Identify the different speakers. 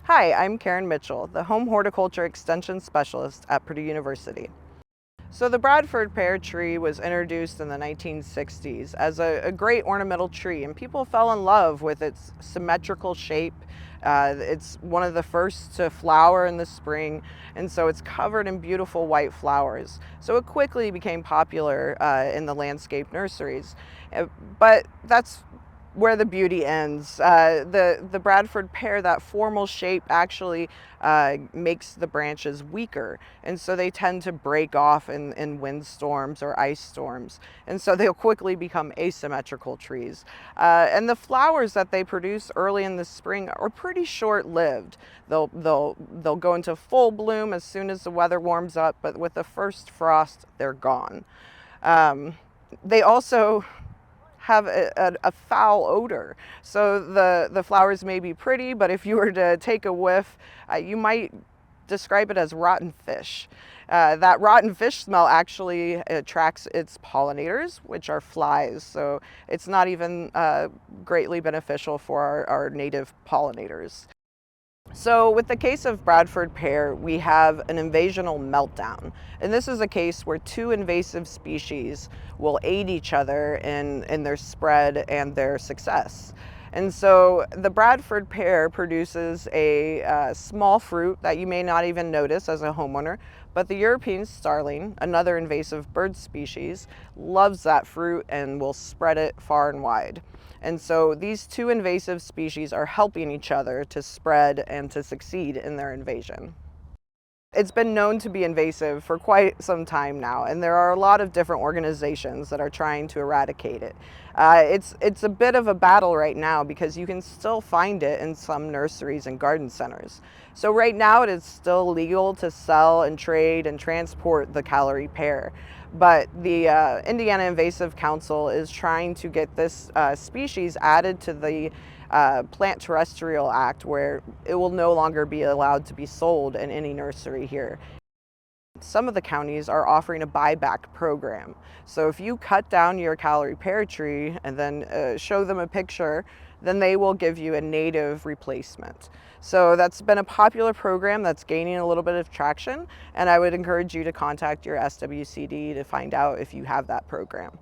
Speaker 1: Hi, I'm Karen Mitchell, the Home Horticulture Extension Specialist at Purdue University. So the Bradford pear tree was introduced in the 1960s as a great ornamental tree, and people fell in love with its symmetrical shape. It's one of the first to flower in the spring, and so it's covered in beautiful white flowers. So it quickly became popular in the landscape nurseries. But that's where the beauty ends. The Bradford pear, that formal shape actually makes the branches weaker, and so they tend to break off in windstorms or ice storms, and so they'll quickly become asymmetrical trees. And the flowers that they produce early in the spring are pretty short-lived. They'll go into full bloom as soon as the weather warms up, but with the first frost, they're gone. They also have a foul odor. So the flowers may be pretty, but if you were to take a whiff, you might describe it as rotten fish. That rotten fish smell actually attracts its pollinators, which are flies. So it's not even greatly beneficial for our native pollinators. So with the case of Bradford pear, we have an invasional meltdown. And this is a case where two invasive species will aid each other in their spread and their success. And so the Bradford pear produces a small fruit that you may not even notice as a homeowner, but the European starling, another invasive bird species, loves that fruit and will spread it far and wide. And so these two invasive species are helping each other to spread and to succeed in their invasion. It's been known to be invasive for quite some time now, and there are a lot of different organizations that are trying to eradicate it. It's a bit of a battle right now because you can still find it in some nurseries and garden centers. So right now it is still legal to sell and trade and transport the Callery pear. But the Indiana Invasive Council is trying to get this species added to the Plant Terrestrial Act, where it will no longer be allowed to be sold in any nursery here. Some of the counties are offering a buyback program. So if you cut down your Callery pear tree and then show them a picture, then they will give you a native replacement. So that's been a popular program that's gaining a little bit of traction, and I would encourage you to contact your SWCD to find out if you have that program.